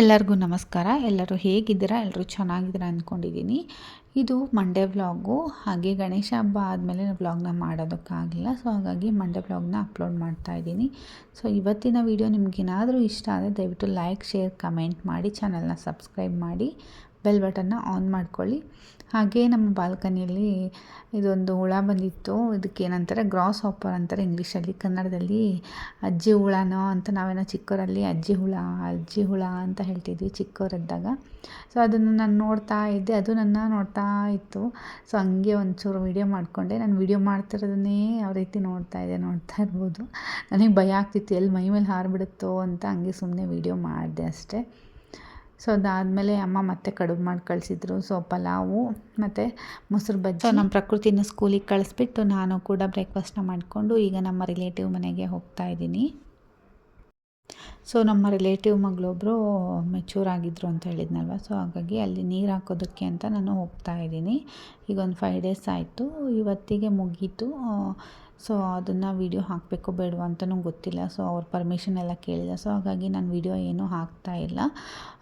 ಎಲ್ಲರಿಗೂ ನಮಸ್ಕಾರ. ಎಲ್ಲರೂ ಹೇಗಿದ್ದೀರಾ? ಎಲ್ಲರೂ ಚೆನ್ನಾಗಿದ್ದೀರಾ ಅಂದ್ಕೊಂಡಿದ್ದೀನಿ. ಇದು ಮಂಡೇ ವ್ಲಾಗು. ಹಾಗೆ ಗಣೇಶ ಹಬ್ಬ ಆದಮೇಲೆ ವ್ಲಾಗ್ನ ಮಾಡೋದಕ್ಕಾಗಲಿಲ್ಲ. ಸೊ ಹಾಗಾಗಿ ಮಂಡೇ ವ್ಲಾಗ್ನ ಅಪ್ಲೋಡ್ ಮಾಡ್ತಾಯಿದ್ದೀನಿ. ಸೊ ಇವತ್ತಿನ ವಿಡಿಯೋ ನಿಮಗೇನಾದರೂ ಇಷ್ಟ ಆದರೆ ದಯವಿಟ್ಟು ಲೈಕ್, ಶೇರ್, ಕಮೆಂಟ್ ಮಾಡಿ, ಚಾನಲ್ನ ಸಬ್ಸ್ಕ್ರೈಬ್ ಮಾಡಿ, ಬೆಲ್ ಬಟನ್ನ ಆನ್ ಮಾಡ್ಕೊಳ್ಳಿ. ಹಾಗೆ ನಮ್ಮ ಬಾಲ್ಕನಿಯಲ್ಲಿ ಇದೊಂದು ಹುಳ ಬಂದಿತ್ತು. ಇದಕ್ಕೇನಂತಾರೆ ಗ್ರಾಸ್ ಹಾಪರ್ ಅಂತಾರೆ ಇಂಗ್ಲೀಷಲ್ಲಿ. ಕನ್ನಡದಲ್ಲಿ ಅಜ್ಜಿ ಹುಳನೋ ಅಂತ ನಾವೇನೋ ಚಿಕ್ಕವರಲ್ಲಿ ಅಜ್ಜಿ ಹುಳ ಅಂತ ಹೇಳ್ತಿದ್ವಿ ಚಿಕ್ಕವರಿದ್ದಾಗ. ಸೊ ಅದನ್ನು ನಾನು ನೋಡ್ತಾ ಇದ್ದೆ, ಅದು ನನ್ನ ನೋಡ್ತಾ ಇತ್ತು. ಸೊ ಹಂಗೆ ಒಂಚೂರು ವೀಡಿಯೋ ಮಾಡಿಕೊಂಡೆ. ನಾನು ವೀಡಿಯೋ ಮಾಡ್ತಿರೋದನ್ನೇ ಯಾವ ರೀತಿ ನೋಡ್ತಾ ಇರ್ಬೋದು. ನನಗೆ ಭಯ ಆಗ್ತಿತ್ತು, ಎಲ್ಲಿ ಮೈ ಮೇಲೆ ಹಾರಿಬಿಡುತ್ತೋ ಅಂತ ಹಂಗೆ ಸುಮ್ಮನೆ ವೀಡಿಯೋ ಮಾಡಿದೆ ಅಷ್ಟೇ. ಸೊ ಅದಾದಮೇಲೆ ಅಮ್ಮ ಮತ್ತೆ ಕಡುಬು ಮಾಡಿ ಕಳಿಸಿದ್ರು. ಸೊ ಪಲಾವು ಮತ್ತು ಮೊಸರು ಬಜ್ಜಿ. ನಮ್ಮ ಪ್ರಕೃತಿನ ಸ್ಕೂಲಿಗೆ ಕಳಿಸ್ಬಿಟ್ಟು ನಾನು ಕೂಡ ಬ್ರೇಕ್ಫಾಸ್ಟ್ನ ಮಾಡಿಕೊಂಡು ಈಗ ನಮ್ಮ ರಿಲೇಟಿವ್ ಮನೆಗೆ ಹೋಗ್ತಾ ಇದ್ದೀನಿ. ಸೊ ನಮ್ಮ ರಿಲೇಟಿವ್ ಮಗಳೊಬ್ಬರು ಮೆಚೂರ್ ಆಗಿದ್ರು ಅಂತ ಹೇಳಿದ್ನಲ್ವ. ಸೊ ಹಾಗಾಗಿ ಅಲ್ಲಿ ನೀರು ಹಾಕೋದಕ್ಕೆ ಅಂತ ನಾನು ಹೋಗ್ತಾ ಇದ್ದೀನಿ. ಈಗ ಒಂದು 5 ಡೇಸ್ ಆಯಿತು, ಇವತ್ತಿಗೆ ಮುಗೀತು. ಸೊ ಅದನ್ನು ವೀಡಿಯೋ ಹಾಕಬೇಕೋ ಬೇಡವೋ ಅಂತಲೂ ಗೊತ್ತಿಲ್ಲ. ಸೊ ಅವ್ರ ಪರ್ಮಿಷನ್ ಎಲ್ಲ ಕೇಳಿಲ್ಲ. ಸೊ ಹಾಗಾಗಿ ನಾನು ವೀಡಿಯೋ ಏನೂ ಹಾಕ್ತಾಯಿಲ್ಲ.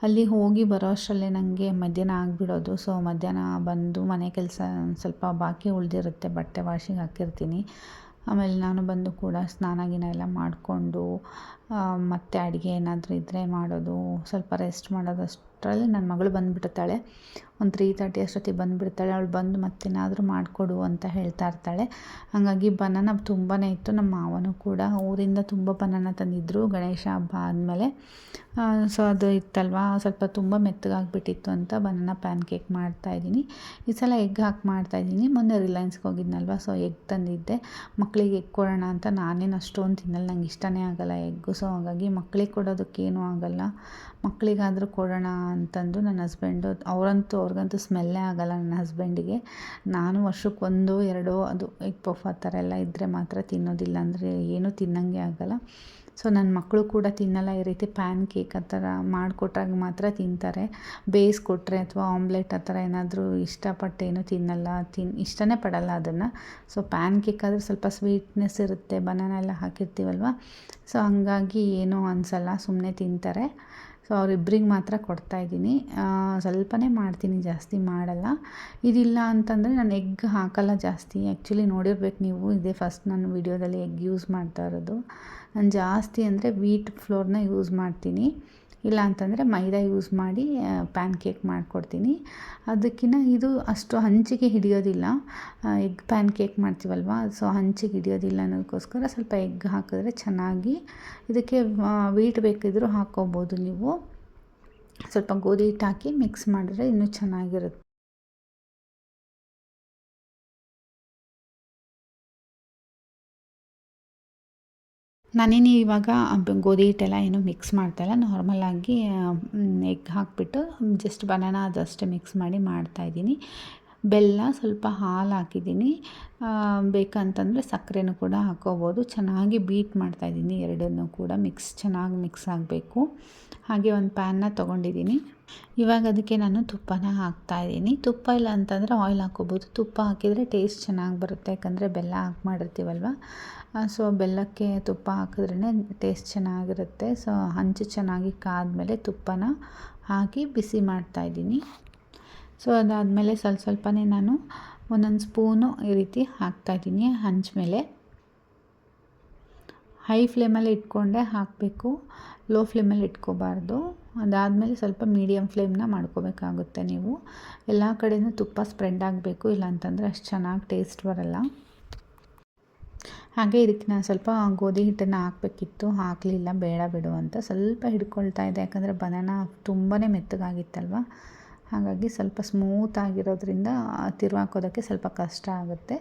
ಅಲ್ಲಿ ಹೋಗಿ ಬರೋ ಅಷ್ಟರಲ್ಲೇ ನನಗೆ ಮಧ್ಯಾಹ್ನ ಆಗಿಬಿಡೋದು. ಸೊ ಮಧ್ಯಾಹ್ನ ಬಂದು ಮನೆ ಕೆಲಸ ಸ್ವಲ್ಪ ಬಾಕಿ ಉಳಿದಿರುತ್ತೆ, ಬಟ್ಟೆ ವಾಷಿಗೆ ಹಾಕಿರ್ತೀನಿ. ಆಮೇಲೆ ನಾನು ಬಂದು ಕೂಡ ಸ್ನಾನ ಗಿನ ಎಲ್ಲ ಮಾಡಿಕೊಂಡು ಮತ್ತು ಅಡುಗೆ ಏನಾದರೂ ಇದ್ದರೆ ಮಾಡೋದು, ಸ್ವಲ್ಪ ರೆಸ್ಟ್ ಮಾಡೋದಷ್ಟರಲ್ಲಿ ನನ್ನ ಮಗಳು ಬಂದುಬಿಡ್ತಾಳೆ. ಒಂದು 3:30 ಅಷ್ಟೊತ್ತಿಗೆ ಬಂದುಬಿಡ್ತಾಳೆ. ಅವಳು ಬಂದು ಮತ್ತೇನಾದರೂ ಮಾಡಿಕೊಡು ಅಂತ ಹೇಳ್ತಾ ಇರ್ತಾಳೆ. ಹಾಗಾಗಿ ಬನಾನ ತುಂಬಾ ಇತ್ತು. ನಮ್ಮ ಮಾವನೂ ಕೂಡ ಊರಿಂದ ತುಂಬ ಬನಾನ ತಂದಿದ್ದರು ಗಣೇಶ ಹಬ್ಬ ಆದಮೇಲೆ. ಸೊ ಅದು ಇತ್ತಲ್ವ, ಸ್ವಲ್ಪ ತುಂಬ ಮೆತ್ತಗಾಗಿಬಿಟ್ಟಿತ್ತು ಅಂತ ಬನಾನ ಪ್ಯಾನ್ ಕೇಕ್ ಮಾಡ್ತಾಯಿದ್ದೀನಿ. ಈ ಸಲ ಎಗ್ ಹಾಕಿ ಮಾಡ್ತಾಯಿದ್ದೀನಿ. ಮೊನ್ನೆ ರಿಲಯನ್ಸ್ಗೆ ಹೋಗಿದ್ನಲ್ವ, ಸೊ ಎಗ್ ತಂದಿದ್ದೆ. ಮಕ್ಕಳಿಗೆ ಎಗ್ ಕೊಡೋಣ ಅಂತ. ನಾನೇನು ಅಷ್ಟೊಂದು ತಿನ್ನಲ್ಲ, ನಂಗೆ ಇಷ್ಟನೇ ಆಗೋಲ್ಲ ಎಗ್ಗು. ಸೊ ಹಾಗಾಗಿ ಮಕ್ಕಳಿಗೆ ಕೊಡೋದಕ್ಕೇನೂ ಆಗೋಲ್ಲ, ಮಕ್ಕಳಿಗಾದರೂ ಕೊಡೋಣ ಅಂತಂದು ನನ್ನ ಹಸ್ಬೆಂಡು, ಅವ್ರಿಗಂತೂ ಸ್ಮೆಲ್ಲೇ ಆಗೋಲ್ಲ ನನ್ನ ಹಸ್ಬೆಂಡಿಗೆ. ನಾನು ವರ್ಷಕ್ಕೆ 1-2 ಅದು ಎಗ್ ಪಫ್ ಆ ಥರ ಎಲ್ಲ ಇದ್ದರೆ ಮಾತ್ರ ತಿನ್ನೋದಿಲ್ಲ, ಅಂದರೆ ಏನೂ ತಿನ್ನಂಗೆ ಆಗೋಲ್ಲ. ಸೊ ನನ್ನ ಮಕ್ಕಳು ಕೂಡ ತಿನ್ನಲ್ಲ. ಈ ರೀತಿ ಪ್ಯಾನ್ ಕೇಕ್ ಆ ಥರ ಮಾಡಿಕೊಟ್ಟಾಗ ಮಾತ್ರ ತಿಂತಾರೆ. ಬೇಯಿಸ್ಕೊಟ್ರೆ ಅಥವಾ ಆಮ್ಲೆಟ್ ಆ ಥರ ಏನಾದರೂ ಇಷ್ಟಪಟ್ಟು ಏನೂ ತಿನ್ನಲ್ಲ, ಇಷ್ಟನೇ ಪಡಲ್ಲ ಅದನ್ನು. ಸೊ ಪ್ಯಾನ್ ಕೇಕ್ ಆದರೆ ಸ್ವಲ್ಪ ಸ್ವೀಟ್ನೆಸ್ ಇರುತ್ತೆ, ಬನಾನ ಎಲ್ಲ ಹಾಕಿರ್ತೀವಲ್ವ. ಸೊ ಹಂಗಾಗಿ ಏನೂ ಅನಿಸಲ್ಲ, ಸುಮ್ಮನೆ ತಿಂತಾರೆ. ಸೊ ಅವರಿಬ್ಬರಿಗೆ ಮಾತ್ರ ಕೊಡ್ತಾಯಿದ್ದೀನಿ. ಸ್ವಲ್ಪನೇ ಮಾಡ್ತೀನಿ, ಜಾಸ್ತಿ ಮಾಡಲ್ಲ. ಇದಿಲ್ಲ ಅಂತಂದರೆ ನಾನು ಎಗ್ ಹಾಕಲ್ಲ ಜಾಸ್ತಿ. ಆ್ಯಕ್ಚುಲಿ ನೋಡಿರ್ಬೇಕು ನೀವು, ಇದೇ ಫಸ್ಟ್ ನಾನು ವೀಡಿಯೋದಲ್ಲಿ ಎಗ್ ಯೂಸ್ ಮಾಡ್ತಾ ಇರೋದು. ನಾನು ಜಾಸ್ತಿ ಅಂದರೆ ವೀಟ್ ಫ್ಲೋರ್ನ ಯೂಸ್ ಮಾಡ್ತೀನಿ, ಇಲ್ಲ ಅಂತಂದರೆ ಮೈದಾ ಯೂಸ್ ಮಾಡಿ ಪ್ಯಾನ್ ಕೇಕ್ ಮಾಡಿಕೊಡ್ತೀನಿ. ಅದಕ್ಕಿಂತ ಇದು ಅಷ್ಟು ಹಂಚಿಗೆ ಹಿಡಿಯೋದಿಲ್ಲ. ಎಗ್ ಪ್ಯಾನ್ ಕೇಕ್ ಮಾಡ್ತೀವಲ್ವ, ಸೊ ಹಂಚಿಗೆ ಹಿಡಿಯೋದಿಲ್ಲ ಅನ್ನೋದಕ್ಕೋಸ್ಕರ ಸ್ವಲ್ಪ ಎಗ್ ಹಾಕಿದ್ರೆ ಚೆನ್ನಾಗಿ. ಇದಕ್ಕೆ ವೀಟ್ ಬೇಕಿದ್ದರೂ ಹಾಕ್ಕೋಬೋದು ನೀವು. ಸ್ವಲ್ಪ ಗೋಧಿ ಹಿಟ್ಟು ಹಾಕಿ ಮಿಕ್ಸ್ ಮಾಡಿದ್ರೆ ಇನ್ನೂ ಚೆನ್ನಾಗಿರುತ್ತೆ. ನಾನೇನು ಇವಾಗ ಗೋಧಿ ಹಿಟ್ಟೆಲ್ಲ ಏನೂ ಮಿಕ್ಸ್ ಮಾಡ್ತಾಯಿಲ್ಲ. ನಾರ್ಮಲಾಗಿ ಎಗ್ ಹಾಕಿಬಿಟ್ಟು ಜಸ್ಟ್ ಬನಾನ ಅದಷ್ಟೇ ಮಿಕ್ಸ್ ಮಾಡಿ ಮಾಡ್ತಾಯಿದ್ದೀನಿ. ಬೆಲ್ಲ, ಸ್ವಲ್ಪ ಹಾಲು ಹಾಕಿದ್ದೀನಿ. ಬೇಕಂತಂದರೆ ಸಕ್ಕರೆನೂ ಕೂಡ ಹಾಕ್ಕೋಬೋದು. ಚೆನ್ನಾಗಿ ಬೀಟ್ ಮಾಡ್ತಾಯಿದ್ದೀನಿ, ಎರಡನ್ನೂ ಕೂಡ ಚೆನ್ನಾಗಿ ಮಿಕ್ಸ್ ಆಗಬೇಕು. ಹಾಗೆ ಒಂದು ಪ್ಯಾನ್ನ ತೊಗೊಂಡಿದ್ದೀನಿ. ಇವಾಗ ಅದಕ್ಕೆ ನಾನು ತುಪ್ಪನ ಹಾಕ್ತಾಯಿದ್ದೀನಿ. ತುಪ್ಪ ಇಲ್ಲ ಅಂತಂದರೆ ಆಯಿಲ್ ಹಾಕ್ಕೋಬೋದು. ತುಪ್ಪ ಹಾಕಿದರೆ ಟೇಸ್ಟ್ ಚೆನ್ನಾಗಿ ಬರುತ್ತೆ, ಯಾಕಂದರೆ ಬೆಲ್ಲ ಹಾಕಿ ಮಾಡಿರ್ತೀವಲ್ವ. ಸೊ ಬೆಲ್ಲಕ್ಕೆ ತುಪ್ಪ ಹಾಕಿದ್ರೇ ಟೇಸ್ಟ್ ಚೆನ್ನಾಗಿರುತ್ತೆ. ಸೊ ಹಂಚು ಚೆನ್ನಾಗಿ ಕಾದ್ಮೇಲೆ ತುಪ್ಪನ ಹಾಕಿ ಬಿಸಿ ಮಾಡ್ತಾಯಿದ್ದೀನಿ. ಸೊ ಅದಾದಮೇಲೆ ಸ್ವಲ್ಪನೇ ನಾನು ಒಂದೊಂದು ಸ್ಪೂನು ಈ ರೀತಿ ಹಾಕ್ತಾಯಿದ್ದೀನಿ ಹಂಚು ಮೇಲೆ. ಹೈ ಫ್ಲೇಮಲ್ಲಿ ಇಟ್ಕೊಂಡೆ ಹಾಕಬೇಕು, ಲೋ ಫ್ಲೇಮಲ್ಲಿ ಇಟ್ಕೋಬಾರ್ದು. ಅದಾದಮೇಲೆ ಸ್ವಲ್ಪ ಮೀಡಿಯಮ್ ಫ್ಲೇಮ್ನ ಮಾಡ್ಕೋಬೇಕಾಗುತ್ತೆ ನೀವು. ಎಲ್ಲ ಕಡೆಯೂ ತುಪ್ಪ ಸ್ಪ್ರೆಡ್ ಆಗಬೇಕು, ಇಲ್ಲ ಅಂತಂದರೆ ಅಷ್ಟು ಚೆನ್ನಾಗಿ ಟೇಸ್ಟ್ ಬರಲ್ಲ. ಹಾಗೆ ಇದಕ್ಕೆ ನಾನು ಸ್ವಲ್ಪ ಗೋಧಿ ಹಿಟ್ಟನ್ನು ಹಾಕಬೇಕಿತ್ತು, ಹಾಕಲಿಲ್ಲ, ಬೇಡ ಬಿಡು ಅಂತ. ಸ್ವಲ್ಪ ಹಿಡ್ಕೊಳ್ತಾ ಇದೆ, ಯಾಕಂದರೆ ಬನಾನ ತುಂಬಾ ಮೆತ್ತಗಾಗಿತ್ತಲ್ವ. ಹಾಗಾಗಿ ಸ್ವಲ್ಪ ಸ್ಮೂತ್ ಆಗಿರೋದ್ರಿಂದ ತಿರುವಾಕೋದಕ್ಕೆ ಸ್ವಲ್ಪ ಕಷ್ಟ ಆಗುತ್ತೆ.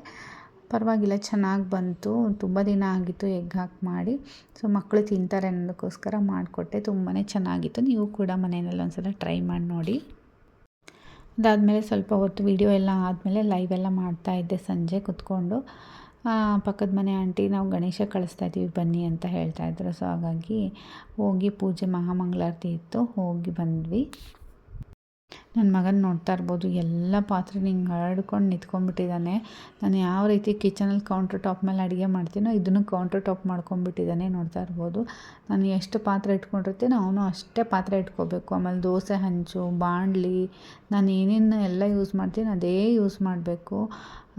ಪರವಾಗಿಲ್ಲ, ಚೆನ್ನಾಗಿ ಬಂತು. ತುಂಬ ದಿನ ಆಗಿತ್ತು ಎಗ್ ಹಾಕಿ ಮಾಡಿ. ಸೊ ಮಕ್ಕಳು ತಿಂತಾರೆ ಅನ್ನೋದಕ್ಕೋಸ್ಕರ ಮಾಡಿಕೊಟ್ಟೆ. ತುಂಬಾ ಚೆನ್ನಾಗಿತ್ತು. ನೀವು ಕೂಡ ಮನೆಯಲ್ಲಿ ಒಂದ್ಸಲ ಟ್ರೈ ಮಾಡಿ ನೋಡಿ. ಅದಾದಮೇಲೆ ಸ್ವಲ್ಪ ಹೊತ್ತು ವೀಡಿಯೋ ಎಲ್ಲ ಆದಮೇಲೆ ಲೈವ್ ಎಲ್ಲ ಮಾಡ್ತಾಯಿದ್ದೆ ಸಂಜೆ ಕೂತ್ಕೊಂಡು. ಪಕ್ಕದ ಮನೆ ಆಂಟಿ ನಾವು ಗಣೇಶ ಕಳಿಸ್ತಾ ಇದ್ದೀವಿ ಬನ್ನಿ ಅಂತ ಹೇಳ್ತಾಯಿದ್ರು. ಸೊ ಹಾಗಾಗಿ ಹೋಗಿ ಪೂಜೆ ಮಹಾಮಂಗಳಾರತಿ ಇತ್ತು, ಹೋಗಿ ಬಂದ್ವಿ. ನನ್ನ ಮಗನ ನೋಡ್ತಾ ಇರ್ಬೋದು, ಎಲ್ಲ ಪಾತ್ರೆ ಹಿಂಗೆ ಹರಡ್ಕೊಂಡು ನಿಂತ್ಕೊಂಡ್ಬಿಟ್ಟಿದ್ದಾನೆ. ನಾನು ಯಾವ ರೀತಿ ಕಿಚನಲ್ಲಿ ಕೌಂಟ್ರ್ ಟಾಪ್ ಮೇಲೆ ಅಡುಗೆ ಮಾಡ್ತೀನೋ ಇದನ್ನು ಕೌಂಟ್ರ್ ಟಾಪ್ ಮಾಡ್ಕೊಂಡ್ಬಿಟ್ಟಿದ್ದಾನೆ, ನೋಡ್ತಾ ಇರ್ಬೋದು. ನಾನು ಎಷ್ಟು ಪಾತ್ರೆ ಇಟ್ಕೊಂಡಿರ್ತೀನೋ ಅವನು ಅಷ್ಟೇ ಪಾತ್ರೆ ಇಟ್ಕೋಬೇಕು. ಆಮೇಲೆ ದೋಸೆ ಹಂಚು, ಬಾಣಲಿ, ನಾನು ಏನೇನು ಎಲ್ಲ ಯೂಸ್ ಮಾಡ್ತೀನಿ ಅದೇ ಯೂಸ್ ಮಾಡಬೇಕು.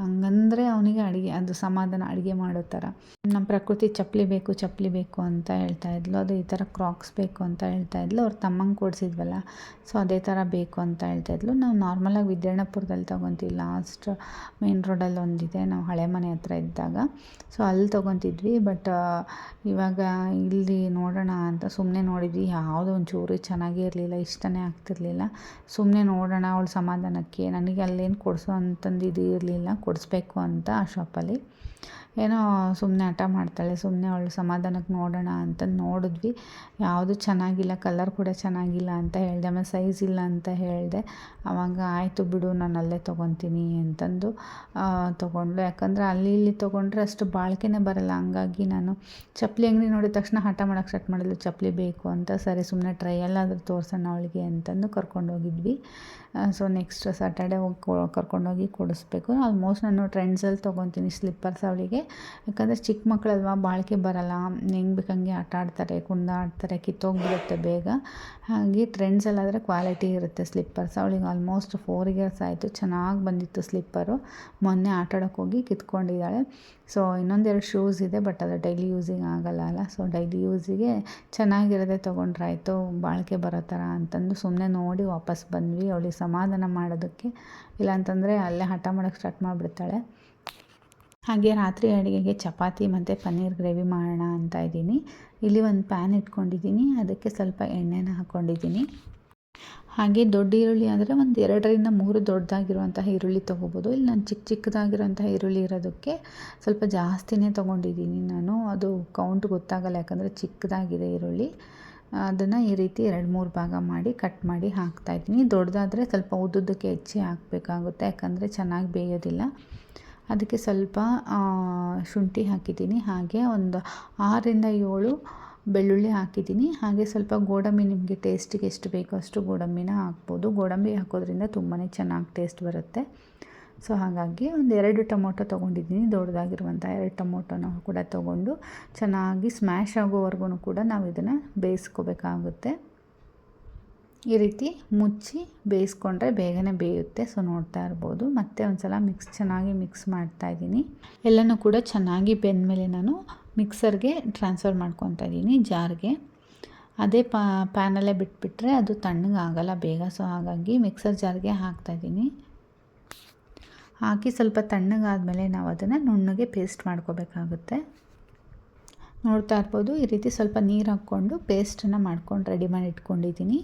ಹಂಗಂದರೆ ಅವನಿಗೆ ಅದು ಸಮಾಧಾನ, ಅಡುಗೆ ಮಾಡೋ ಥರ. ನಮ್ಮ ಪ್ರಕೃತಿ ಚಪ್ಪಲಿ ಬೇಕು ಅಂತ ಹೇಳ್ತಾಯಿದ್ಲು. ಅದು ಈ ಥರ ಕ್ರಾಕ್ಸ್ ಬೇಕು ಅಂತ ಹೇಳ್ತಾಯಿದ್ಲು. ಅವ್ರ ತಮ್ಮಂಗೆ ಕೊಡಿಸಿದ್ವಲ್ಲ, ಸೊ ಅದೇ ಥರ ಬೇಕು ಅಂತ ಹೇಳ್ತಾಯಿದ್ಲು. ನಾವು ನಾರ್ಮಲಾಗಿ ವಿದ್ಯಾರಣ್ಯಪುರದಲ್ಲಿ ತೊಗೊತೀವಿ. ಲಾಸ್ಟ್ ಮೇನ್ ರೋಡಲ್ಲಿ ಒಂದಿದೆ, ನಾವು ಹಳೆ ಮನೆ ಹತ್ರ ಇದ್ದಾಗ, ಸೊ ಅಲ್ಲಿ ತೊಗೊತಿದ್ವಿ. ಬಟ್ ಇವಾಗ ಇಲ್ಲಿ ನೋಡೋಣ ಅಂತ ಸುಮ್ಮನೆ ನೋಡಿದ್ವಿ. ಯಾವುದೋ ಒಂಚೂರು ಚೆನ್ನಾಗೇ ಇರಲಿಲ್ಲ, ಇಷ್ಟನೇ ಆಗ್ತಿರ್ಲಿಲ್ಲ. ಸುಮ್ಮನೆ ನೋಡೋಣ ಅವಳ ಸಮಾಧಾನಕ್ಕೆ. ನನಗೆ ಅಲ್ಲೇನು ಕೊಡಿಸೋ ಅಂತಂದು ಇದು ಇರಲಿಲ್ಲ, ಕೊಡಿಸ್ಬೇಕು ಅಂತ ಆ ಶಾಪಲ್ಲಿ. ಏನೋ ಸುಮ್ಮನೆ ಹಠ ಮಾಡ್ತಾಳೆ, ಸುಮ್ಮನೆ ಅವಳು ಸಮಾಧಾನಕ್ಕೆ ನೋಡೋಣ ಅಂತಂದು ನೋಡಿದ್ವಿ. ಯಾವುದು ಚೆನ್ನಾಗಿಲ್ಲ, ಕಲರ್ ಕೂಡ ಚೆನ್ನಾಗಿಲ್ಲ ಅಂತ ಹೇಳಿದೆ. ಆಮೇಲೆ ಸೈಜ್ ಇಲ್ಲ ಅಂತ ಹೇಳಿದೆ. ಆವಾಗ ಆಯಿತು ಬಿಡು, ನಾನು ಅಲ್ಲೇ ತೊಗೊತೀನಿ ಅಂತಂದು ತೊಗೊಂಡ್ಳು. ಯಾಕಂದರೆ ಅಲ್ಲಿ ಇಲ್ಲಿ ತೊಗೊಂಡ್ರೆ ಅಷ್ಟು ಬಾಳಿಕೆನೇ ಬರೋಲ್ಲ. ಹಂಗಾಗಿ ನಾನು ಚಪ್ಪಲಿ ಅಂಗಡಿ ನೋಡಿದ ತಕ್ಷಣ ಹಠ ಮಾಡೋಕ್ಕೆ ಸ್ಟಾರ್ಟ್ ಮಾಡಿದ್ಲು, ಚಪ್ಪಲಿ ಬೇಕು ಅಂತ. ಸರಿ ಸುಮ್ಮನೆ ಟ್ರೈಯಲ್ಲಾದರೂ ತೋರಿಸೋಣ ಅವಳಿಗೆ ಅಂತಂದು ಕರ್ಕೊಂಡೋಗಿದ್ವಿ. ಸೊ ನೆಕ್ಸ್ಟ್ ಸ್ಯಾಟರ್ಡೆ ಹೋಗಿ ಕರ್ಕೊಂಡೋಗಿ ಕೊಡಿಸ್ಬೇಕು. ಆಲ್ಮೋಸ್ಟ್ ನಾನು ಟ್ರೆಂಡ್ಸಲ್ಲಿ ತೊಗೊತೀನಿ ಸ್ಲಿಪ್ಪರ್ಸ್ ಅವಳಿಗೆ. ಯಾಕಂದರೆ ಚಿಕ್ಕ ಮಕ್ಕಳಲ್ವ, ಬಾಳಿಕೆ ಬರೋಲ್ಲ, ಹೆಂಗೆ ಬೇಕಂಗೆ ಆಟ ಆಡ್ತಾರೆ, ಕುಣಿದಾಡ್ತಾರೆ, ಕಿತ್ತೋಗ್ಬಿಡುತ್ತೆ ಬೇಗ. ಹಾಗೆ ಟ್ರೆಂಡ್ಸಲ್ಲಾದರೆ ಕ್ವಾಲಿಟಿ ಇರುತ್ತೆ ಸ್ಲಿಪ್ಪರ್ಸ್. ಅವಳಿಗೆ ಆಲ್ಮೋಸ್ಟ್ 4 ಇಯರ್ಸ್ ಆಯಿತು, ಚೆನ್ನಾಗಿ ಬಂದಿತ್ತು ಸ್ಲಿಪ್ಪರು. ಮೊನ್ನೆ ಆಟ ಆಡೋಕ್ಕೆ ಹೋಗಿ ಕಿತ್ಕೊಂಡಿದ್ದಾಳೆ. ಸೊ ಇನ್ನೊಂದೆರಡು ಶೂಸ್ ಇದೆ, ಬಟ್ ಅದು ಡೈಲಿ ಯೂಸಿಗೆ ಆಗೋಲ್ಲ ಅಲ್ಲ. ಸೊ ಡೈಲಿ ಯೂಸಿಗೆ ಚೆನ್ನಾಗಿರೋದೇ ತೊಗೊಂಡ್ರಾಯ್ತು, ಬಾಳಿಕೆ ಬರೋ ಥರ ಅಂತಂದು ಸುಮ್ಮನೆ ನೋಡಿ ವಾಪಸ್ ಬಂದ್ವಿ, ಅವಳಿಗೆ ಸಮಾಧಾನ ಮಾಡೋದಕ್ಕೆ. ಇಲ್ಲಾಂತಂದರೆ ಅಲ್ಲೇ ಹಠ ಮಾಡೋಕ್ಕೆ ಸ್ಟಾರ್ಟ್ ಮಾಡಿಬಿಡ್ತಾಳೆ. ಹಾಗೆ ರಾತ್ರಿ ಅಡುಗೆಗೆ ಚಪಾತಿ ಮತ್ತು ಪನ್ನೀರ್ ಗ್ರೇವಿ ಮಾಡೋಣ ಅಂತ ಇದ್ದೀನಿ. ಇಲ್ಲಿ ಒಂದು ಪ್ಯಾನ್ ಇಟ್ಕೊಂಡಿದ್ದೀನಿ, ಅದಕ್ಕೆ ಸ್ವಲ್ಪ ಎಣ್ಣೆನ ಹಾಕ್ಕೊಂಡಿದ್ದೀನಿ. ಹಾಗೆ ದೊಡ್ಡ ಈರುಳ್ಳಿ ಅಂದರೆ ಒಂದು 2ರಿಂದ 3 ದೊಡ್ಡದಾಗಿರುವಂತಹ ಈರುಳ್ಳಿ ತೊಗೋಬೋದು. ಇಲ್ಲಿ ನಾನು ಚಿಕ್ಕದಾಗಿರುವಂತಹ ಈರುಳ್ಳಿ ಇರೋದಕ್ಕೆ ಸ್ವಲ್ಪ ಜಾಸ್ತಿನೇ ತೊಗೊಂಡಿದ್ದೀನಿ ನಾನು. ಅದು ಕೌಂಟ್ ಗೊತ್ತಾಗಲ್ಲ, ಯಾಕಂದರೆ ಚಿಕ್ಕದಾಗಿದೆ ಈರುಳ್ಳಿ. ಅದನ್ನು ಈ ರೀತಿ 2-3 ಭಾಗ ಮಾಡಿ ಕಟ್ ಮಾಡಿ ಹಾಕ್ತಾಯಿದ್ದೀನಿ. ದೊಡ್ಡದಾದರೆ ಸ್ವಲ್ಪ ಉದ್ದುದ್ದಕ್ಕೆ ಹೆಚ್ಚಿ ಹಾಕಬೇಕಾಗುತ್ತೆ, ಯಾಕಂದರೆ ಚೆನ್ನಾಗಿ ಬೇಯೋದಿಲ್ಲ. ಅದಕ್ಕೆ ಸ್ವಲ್ಪ ಶುಂಠಿ ಹಾಕಿದ್ದೀನಿ. ಹಾಗೆ ಒಂದು 6ರಿಂದ 7 ಬೆಳ್ಳುಳ್ಳಿ ಹಾಕಿದ್ದೀನಿ. ಹಾಗೆ ಸ್ವಲ್ಪ ಗೋಡಂಬಿ, ನಿಮಗೆ ಟೇಸ್ಟಿಗೆ ಎಷ್ಟು ಬೇಕೋ ಅಷ್ಟು ಗೋಡಂಬಿನ ಹಾಕ್ಬೋದು. ಗೋಡಂಬಿ ಹಾಕೋದ್ರಿಂದ ತುಂಬಾ ಚೆನ್ನಾಗಿ ಟೇಸ್ಟ್ ಬರುತ್ತೆ. ಸೊ ಹಾಗಾಗಿ ಒಂದು 2 ಟೊಮೊಟೊ ತೊಗೊಂಡಿದ್ದೀನಿ, ದೊಡ್ಡದಾಗಿರುವಂಥ 2 ಟೊಮೊಟೊನ ಕೂಡ ತೊಗೊಂಡು ಚೆನ್ನಾಗಿ ಸ್ಮ್ಯಾಶ್ ಆಗೋವರೆಗೂ ಕೂಡ ನಾವು ಇದನ್ನು ಬೇಯಿಸ್ಕೋಬೇಕಾಗುತ್ತೆ. ಈ ರೀತಿ ಮುಚ್ಚಿ ಬೇಯಿಸ್ಕೊಂಡ್ರೆ ಬೇಗನೆ ಬೇಯುತ್ತೆ. ಸೊ ನೋಡ್ತಾ ಇರ್ಬೋದು. ಮತ್ತೆ ಒಂದು ಸಲ ಚೆನ್ನಾಗಿ ಮಿಕ್ಸ್ ಮಾಡ್ತಾಯಿದ್ದೀನಿ. ಎಲ್ಲನೂ ಕೂಡ ಚೆನ್ನಾಗಿ ಬೆಂದಮೇಲೆ ನಾನು ಮಿಕ್ಸರ್ಗೆ ಟ್ರಾನ್ಸ್ಫರ್ ಮಾಡ್ಕೊತಾ ಇದ್ದೀನಿ, ಜಾರ್ಗೆ. ಅದೇ ಪ್ಯಾನಲ್ಲೇ ಬಿಟ್ಬಿಟ್ರೆ ಅದು ತಣ್ಣಗಾಗಲ್ಲ ಬೇಗ. ಸೊ ಹಾಗಾಗಿ ಮಿಕ್ಸರ್ ಜಾರ್ಗೆ ಹಾಕ್ತಾಯಿದ್ದೀನಿ. ಹಾಕಿ ಸ್ವಲ್ಪ ತಣ್ಣಗಾದಮೇಲೆ ನಾವು ಅದನ್ನು ನುಣ್ಣಗೆ ಪೇಸ್ಟ್ ಮಾಡ್ಕೋಬೇಕಾಗುತ್ತೆ. ನೋಡ್ತಾ ಇರ್ಬೋದು, ಈ ರೀತಿ ಸ್ವಲ್ಪ ನೀರು ಹಾಕ್ಕೊಂಡು ಪೇಸ್ಟನ್ನು ಮಾಡ್ಕೊಂಡು ರೆಡಿ ಮಾಡಿ ಇಟ್ಕೊಂಡಿದ್ದೀನಿ.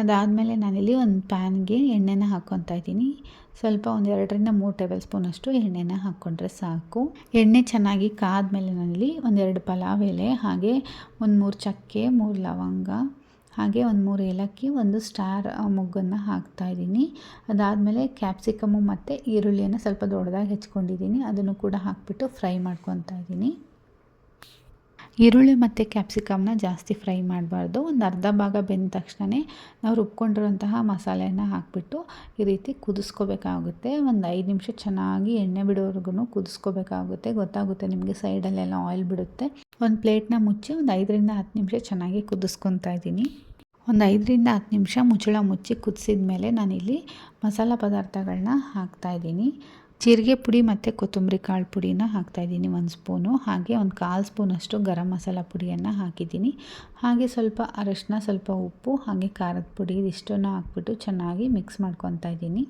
ಅದಾದಮೇಲೆ ನಾನಿಲ್ಲಿ ಒಂದು ಪ್ಯಾನ್ಗೆ ಎಣ್ಣೆನ ಹಾಕ್ಕೊತಾ ಇದ್ದೀನಿ. ಸ್ವಲ್ಪ ಒಂದು 2-3 ಟೇಬಲ್ ಸ್ಪೂನಷ್ಟು ಎಣ್ಣೆನ ಹಾಕ್ಕೊಂಡ್ರೆ ಸಾಕು. ಎಣ್ಣೆ ಚೆನ್ನಾಗಿ ಕಾದ್ಮೇಲೆ ನಾನಿಲ್ಲಿ 1-2 ಪಲಾವ್ ಎಲೆ, ಹಾಗೆ ಒಂದು 3 ಚಕ್ಕೆ, 3 ಲವಂಗ, ಹಾಗೆ ಒಂದು 3 ಏಲಕ್ಕಿ, ಒಂದು ಸ್ಟಾರ್ ಮೊಗ್ಗನ್ನು ಹಾಕ್ತಾಯಿದ್ದೀನಿ. ಅದಾದಮೇಲೆ ಕ್ಯಾಪ್ಸಿಕಮ್ಮು ಮತ್ತು ಈರುಳ್ಳಿಯನ್ನು ಸ್ವಲ್ಪ ದೊಡ್ಡದಾಗಿ ಹೆಚ್ಕೊಂಡಿದ್ದೀನಿ, ಅದನ್ನು ಕೂಡ ಹಾಕಿಬಿಟ್ಟು ಫ್ರೈ ಮಾಡ್ಕೊತಾ ಇದ್ದೀನಿ. ಈರುಳ್ಳಿ ಮತ್ತು ಕ್ಯಾಪ್ಸಿಕಮ್ನ ಜಾಸ್ತಿ ಫ್ರೈ ಮಾಡಬಾರ್ದು. ಒಂದು ಅರ್ಧ ಭಾಗ ಬೆಂದ ತಕ್ಷಣವೇ ನಾವು ರುಬ್ಕೊಂಡಿರುವಂತಹ ಮಸಾಲೆಯನ್ನು ಹಾಕಿಬಿಟ್ಟು ಈ ರೀತಿ ಕುದಿಸ್ಕೋಬೇಕಾಗುತ್ತೆ. ಒಂದು 5 ನಿಮಿಷ ಚೆನ್ನಾಗಿ ಎಣ್ಣೆ ಬಿಡೋವರೆಗೂ ಕುದಿಸ್ಕೋಬೇಕಾಗುತ್ತೆ. ಗೊತ್ತಾಗುತ್ತೆ ನಿಮಗೆ, ಸೈಡಲ್ಲೆಲ್ಲ ಆಯಿಲ್ ಬಿಡುತ್ತೆ. ಒಂದು ಪ್ಲೇಟ್ನ ಮುಚ್ಚಿ ಒಂದು 5-10 ನಿಮಿಷ ಚೆನ್ನಾಗಿ ಕುದಿಸ್ಕೊತಾ ಇದ್ದೀನಿ. ಒಂದು 5-10 ನಿಮಿಷ ಮುಚ್ಚಳ ಮುಚ್ಚಿ ಕುದಿಸಿದ ಮೇಲೆ ನಾನಿಲ್ಲಿ ಮಸಾಲ ಪದಾರ್ಥಗಳನ್ನ ಹಾಕ್ತಾಯಿದ್ದೀನಿ. ಜೀರಿಗೆ ಪುಡಿ ಮತ್ತು ಕೊತ್ತಂಬರಿ ಕಾಳು ಪುಡಿನ ಹಾಕ್ತಾಯಿದ್ದೀನಿ 1 ಸ್ಪೂನು, ಹಾಗೆ ಒಂದು 1/4 ಸ್ಪೂನಷ್ಟು ಗರಂ ಮಸಾಲ ಪುಡಿಯನ್ನು ಹಾಕಿದ್ದೀನಿ. ಹಾಗೆ ಸ್ವಲ್ಪ ಅರಶಿನ, ಸ್ವಲ್ಪ ಉಪ್ಪು, ಹಾಗೆ ಖಾರದ ಪುಡಿ, ಇದಿಷ್ಟನ್ನು ಹಾಕ್ಬಿಟ್ಟು ಚೆನ್ನಾಗಿ ಮಿಕ್ಸ್ ಮಾಡ್ಕೊತಾ ಇದ್ದೀನಿ.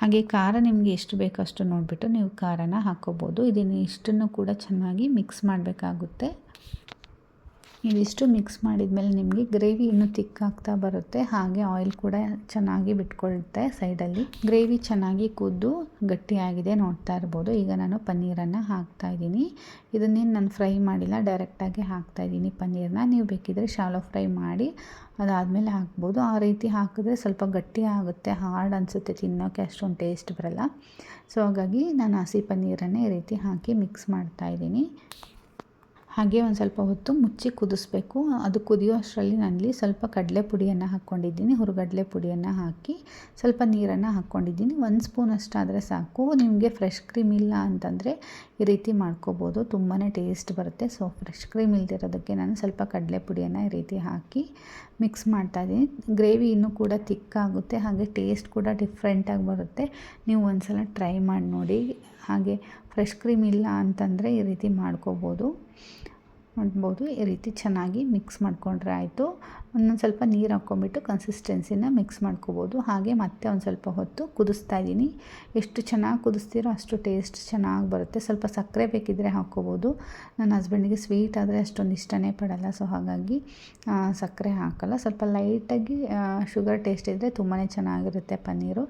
ಹಾಗೆ ಖಾರ ನಿಮಗೆ ಎಷ್ಟು ಬೇಕಷ್ಟು ನೋಡಿಬಿಟ್ಟು ನೀವು ಖಾರನ ಹಾಕ್ಕೋಬೋದು. ಇದನ್ನು ಇಷ್ಟನ್ನು ಕೂಡ ಚೆನ್ನಾಗಿ ಮಿಕ್ಸ್ ಮಾಡಬೇಕಾಗುತ್ತೆ. ಇದಿಷ್ಟು ಮಿಕ್ಸ್ ಮಾಡಿದ್ಮೇಲೆ ನಿಮಗೆ ಗ್ರೇವಿ ಇನ್ನೂ ತಿಕ್ಕಾಗ್ತಾ ಬರುತ್ತೆ, ಹಾಗೆ ಆಯಿಲ್ ಕೂಡ ಚೆನ್ನಾಗಿ ಬಿಟ್ಕೊಳ್ಳುತ್ತೆ ಸೈಡಲ್ಲಿ. ಗ್ರೇವಿ ಚೆನ್ನಾಗಿ ಕುದ್ದು ಗಟ್ಟಿಯಾಗಿದೆ, ನೋಡ್ತಾ ಇರ್ಬೋದು. ಈಗ ನಾನು ಪನ್ನೀರನ್ನು ಹಾಕ್ತಾಯಿದ್ದೀನಿ. ಇದನ್ನೇನು ನಾನು ಫ್ರೈ ಮಾಡಿಲ್ಲ, ಡೈರೆಕ್ಟಾಗಿ ಹಾಕ್ತಾಯಿದ್ದೀನಿ ಪನ್ನೀರನ್ನ. ನೀವು ಬೇಕಿದ್ದರೆ ಶಾಲೋ ಫ್ರೈ ಮಾಡಿ ಅದಾದಮೇಲೆ ಹಾಕ್ಬೋದು. ಆ ರೀತಿ ಹಾಕಿದ್ರೆ ಸ್ವಲ್ಪ ಗಟ್ಟಿ ಆಗುತ್ತೆ, ಹಾರ್ಡ್ ಅನಿಸುತ್ತೆ, ತಿನ್ನೋಕ್ಕೆ ಅಷ್ಟೊಂದು ಟೇಸ್ಟ್ ಬರಲ್ಲ. ಸೊ ಹಾಗಾಗಿ ನಾನು ಹಸಿ ಪನ್ನೀರನ್ನೇ ಈ ರೀತಿ ಹಾಕಿ ಮಿಕ್ಸ್ ಮಾಡ್ತಾಯಿದ್ದೀನಿ. ಹಾಗೆ ಒಂದು ಸ್ವಲ್ಪ ಹೊತ್ತು ಮುಚ್ಚಿ ಕುದಿಸ್ಬೇಕು. ಅದು ಕುದಿಯೋ ಅಷ್ಟರಲ್ಲಿ ನಾನಿಲ್ಲಿ ಸ್ವಲ್ಪ ಕಡಲೆ ಪುಡಿಯನ್ನು ಹಾಕ್ಕೊಂಡಿದ್ದೀನಿ. ಹುರಿಗಡಲೆ ಪುಡಿಯನ್ನು ಹಾಕಿ ಸ್ವಲ್ಪ ನೀರನ್ನು ಹಾಕ್ಕೊಂಡಿದ್ದೀನಿ. 1 ಸ್ಪೂನ್ ಅಷ್ಟಾದರೆ ಸಾಕು. ನಿಮಗೆ ಫ್ರೆಶ್ ಕ್ರೀಮ್ ಇಲ್ಲ ಅಂತಂದರೆ ಈ ರೀತಿ ಮಾಡ್ಕೋಬೋದು, ತುಂಬಾ ಟೇಸ್ಟ್ ಬರುತ್ತೆ. ಸೊ ಫ್ರೆಶ್ ಕ್ರೀಮ್ ಇಲ್ದಿರೋದಕ್ಕೆ ನಾನು ಸ್ವಲ್ಪ ಕಡಲೆ ಪುಡಿಯನ್ನು ಈ ರೀತಿ ಹಾಕಿ ಮಿಕ್ಸ್ ಮಾಡ್ತಾಯಿದ್ದೀನಿ. ಗ್ರೇವಿ ಇನ್ನೂ ಕೂಡ ತಿಕ್ಕಾಗುತ್ತೆ, ಹಾಗೆ ಟೇಸ್ಟ್ ಕೂಡ ಡಿಫ್ರೆಂಟಾಗಿ ಬರುತ್ತೆ. ನೀವು ಒಂದು ಸಲ ಟ್ರೈ ಮಾಡಿ ನೋಡಿ. ಹಾಗೆ ಫ್ರೆಶ್ ಕ್ರೀಮ್ ಇಲ್ಲ ಅಂತಂದರೆ ಈ ರೀತಿ ಮಾಡ್ಕೋಬೋದು. ನೋಡ್ಬೋದು, ಈ ರೀತಿ ಚೆನ್ನಾಗಿ ಮಿಕ್ಸ್ ಮಾಡಿಕೊಂಡ್ರೆ ಆಯಿತು. ಒಂದೊಂದು ಸ್ವಲ್ಪ ನೀರು ಹಾಕ್ಕೊಂಬಿಟ್ಟು ಕನ್ಸಿಸ್ಟೆನ್ಸಿನ ಮಿಕ್ಸ್ ಮಾಡ್ಕೋಬೋದು. ಹಾಗೆ ಮತ್ತೆ ಒಂದು ಸ್ವಲ್ಪ ಹೊತ್ತು ಕುದಿಸ್ತಾ ಇದ್ದೀನಿ. ಎಷ್ಟು ಚೆನ್ನಾಗಿ ಕುದಿಸ್ತೀರೋ ಅಷ್ಟು ಟೇಸ್ಟ್ ಚೆನ್ನಾಗಿ ಬರುತ್ತೆ. ಸ್ವಲ್ಪ ಸಕ್ಕರೆ ಬೇಕಿದ್ದರೆ ಹಾಕ್ಕೋಬೋದು. ನನ್ನ ಹಸ್ಬೆಂಡಿಗೆ ಸ್ವೀಟ್ ಆದರೆ ಅಷ್ಟೊಂದು ಇಷ್ಟನೇ ಪಡಲ್ಲ, ಸೊ ಹಾಗಾಗಿ ಸಕ್ಕರೆ ಹಾಕಲ್ಲ. ಸ್ವಲ್ಪ ಲೈಟಾಗಿ ಶುಗರ್ ಟೇಸ್ಟ್ ಇದ್ದರೆ ತುಂಬಾ ಚೆನ್ನಾಗಿರುತ್ತೆ ಪನ್ನೀರು.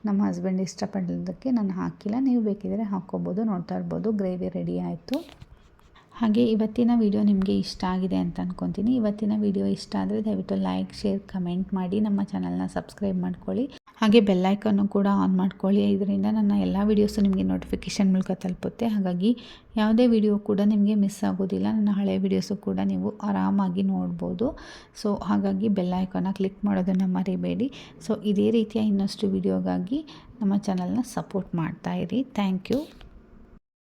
ನಮ್ಮ ಹಸ್ಬೆಂಡ್ ಇಷ್ಟಪಡೋದಕ್ಕೆ ನಾನು ಹಾಕಿಲ್ಲ, ನೀವು ಬೇಕಿದ್ದರೆ ಹಾಕ್ಕೋಬೋದು. ನೋಡ್ತಾ ಇರ್ಬೋದು, ಗ್ರೇವಿ ರೆಡಿ ಆಯಿತು. ಹಾಗೆ ಇವತ್ತಿನ ವಿಡಿಯೋ ನಿಮಗೆ ಇಷ್ಟ ಆಗಿದೆ ಅಂತ ಅಂದ್ಕೊತೀನಿ. ಇವತ್ತಿನ ವಿಡಿಯೋ ಇಷ್ಟ ಆದರೆ ದಯವಿಟ್ಟು ಲೈಕ್, ಶೇರ್, ಕಮೆಂಟ್ ಮಾಡಿ ನಮ್ಮ ಚಾನಲ್ನ ಸಬ್ಸ್ಕ್ರೈಬ್ ಮಾಡ್ಕೊಳ್ಳಿ. ಹಾಗೆ ಬೆಲ್ಲೈಕನ್ನು ಕೂಡ ಆನ್ ಮಾಡ್ಕೊಳ್ಳಿ. ಇದರಿಂದ ನನ್ನ ಎಲ್ಲ ವೀಡಿಯೋಸು ನಿಮಗೆ ನೋಟಿಫಿಕೇಷನ್ ಮೂಲಕ ತಲುಪುತ್ತೆ. ಹಾಗಾಗಿ ಯಾವುದೇ ವಿಡಿಯೋ ಕೂಡ ನಿಮಗೆ ಮಿಸ್ ಆಗೋದಿಲ್ಲ. ನನ್ನ ಹಳೆ ವೀಡಿಯೋಸು ಕೂಡ ನೀವು ಆರಾಮಾಗಿ ನೋಡ್ಬೋದು. ಸೊ ಹಾಗಾಗಿ ಬೆಲ್ಲೈಕನ್ನ ಕ್ಲಿಕ್ ಮಾಡೋದನ್ನು ಮರಿಬೇಡಿ. ಸೊ ಇದೇ ರೀತಿಯ ಇನ್ನಷ್ಟು ವಿಡಿಯೋಗಾಗಿ ನಮ್ಮ ಚಾನಲ್ನ ಸಪೋರ್ಟ್ ಮಾಡ್ತಾಯಿರಿ. Thank you.